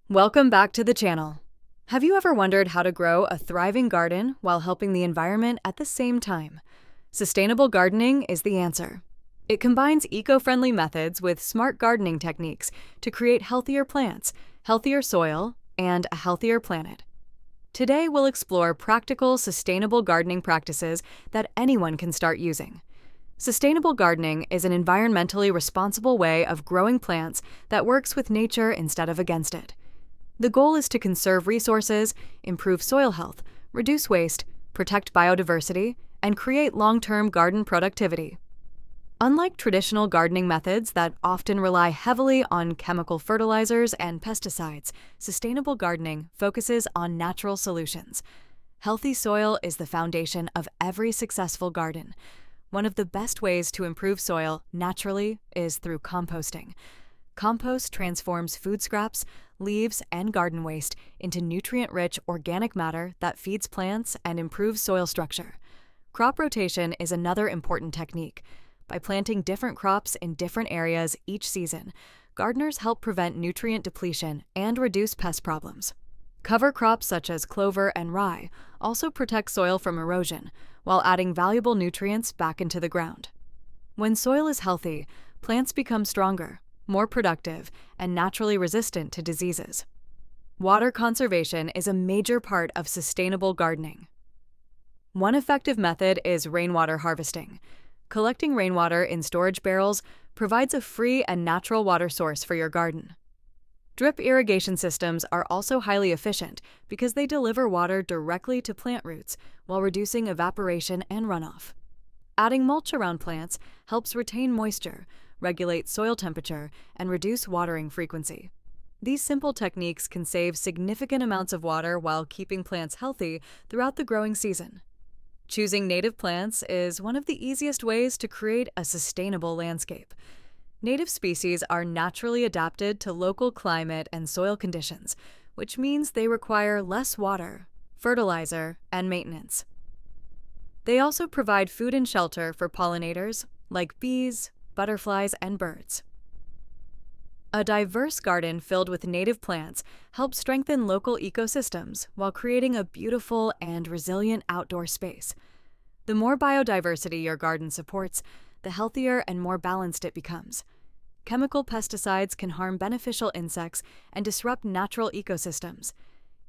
Welcome back to the channel. Have you ever wondered how to grow a thriving garden while helping the environment at the same time? Sustainable gardening is the answer. It combines eco-friendly methods with smart gardening techniques to create healthier plants, healthier soil, and a healthier planet. Today, we'll explore practical, sustainable gardening practices that anyone can start using. Sustainable gardening is an environmentally responsible way of growing plants that works with nature instead of against it. The goal is to conserve resources, improve soil health, reduce waste, protect biodiversity, and create long-term garden productivity. Unlike traditional gardening methods that often rely heavily on chemical fertilizers and pesticides, sustainable gardening focuses on natural solutions. Healthy soil is the foundation of every successful garden. One of the best ways to improve soil naturally is through composting. Compost transforms food scraps, leaves, and garden waste into nutrient-rich organic matter that feeds plants and improves soil structure. Crop rotation is another important technique. By planting different crops in different areas each season, gardeners help prevent nutrient depletion and reduce pest problems. Cover crops such as clover and rye also protect soil from erosion, while adding valuable nutrients back into the ground. When soil is healthy, plants become stronger, more productive, and naturally resistant to diseases. Water conservation is a major part of sustainable gardening. One effective method is rainwater harvesting. Collecting rainwater in storage barrels provides a free and natural water source for your garden. Drip irrigation systems are also highly efficient because they deliver water directly to plant roots while reducing evaporation and runoff. Adding mulch around plants helps retain moisture, regulate soil temperature, and reduce watering frequency. These simple techniques can save significant amounts of water while keeping plants healthy throughout the growing season. Choosing native plants is one of the easiest ways to create a sustainable landscape. Native species are naturally adapted to local climate and soil conditions, which means they require less water, fertilizer, and maintenance. They also provide food and shelter for pollinators like bees, butterflies, and birds. A diverse garden filled with native plants helps strengthen local ecosystems while creating a beautiful and resilient outdoor space. The more biodiversity your garden supports, the healthier and more balanced it becomes. Chemical pesticides can harm beneficial insects and disrupt natural ecosystems.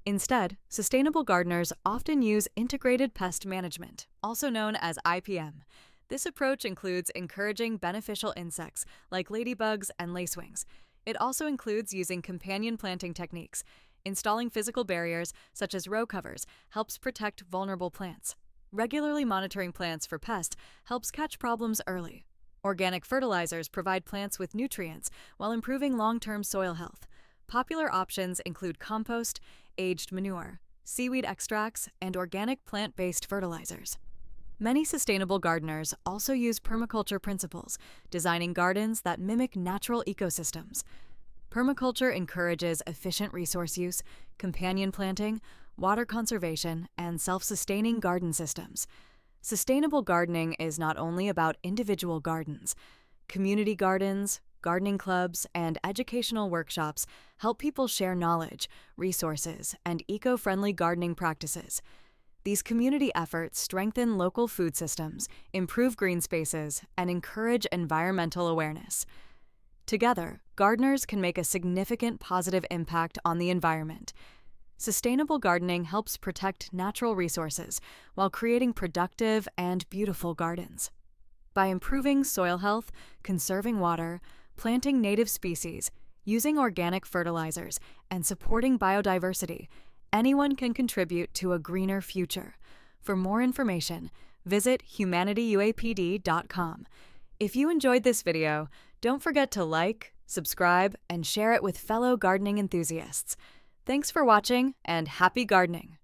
Instead, sustainable gardeners often use integrated pest management, also known as IPM. This approach includes encouraging beneficial insects like ladybugs and lacewings. It also includes using companion planting techniques. Installing physical barriers, such as row covers, helps protect vulnerable plants. Regularly monitoring plants for pests helps catch problems early. Organic fertilizers provide plants with nutrients while improving long-term soil health. Popular options include compost, aged manure, seaweed extracts, and organic plant-based fertilizers. Many sustainable gardeners also use permaculture principles, designing gardens that mimic natural ecosystems. Permaculture encourages efficient resource use, companion planting, water conservation, and self-sustaining garden systems. Sustainable gardening is not only about individual gardens. Community gardens, gardening clubs, and educational workshops help people share knowledge, resources, and eco-friendly gardening practices. These community efforts strengthen local food systems, improve green spaces, and encourage environmental awareness. Together, gardeners can make a significant positive impact on the environment. Sustainable gardening helps protect natural resources while creating productive and beautiful gardens. By improving soil health, conserving water, planting native species, using organic fertilizers, and supporting biodiversity, anyone can contribute to a greener future. For more information, visit HUMANITYUAPD.com. If you enjoyed this video, don't forget to like, subscribe, and share it with fellow gardening enthusiasts. Thanks for watching, and happy gardening!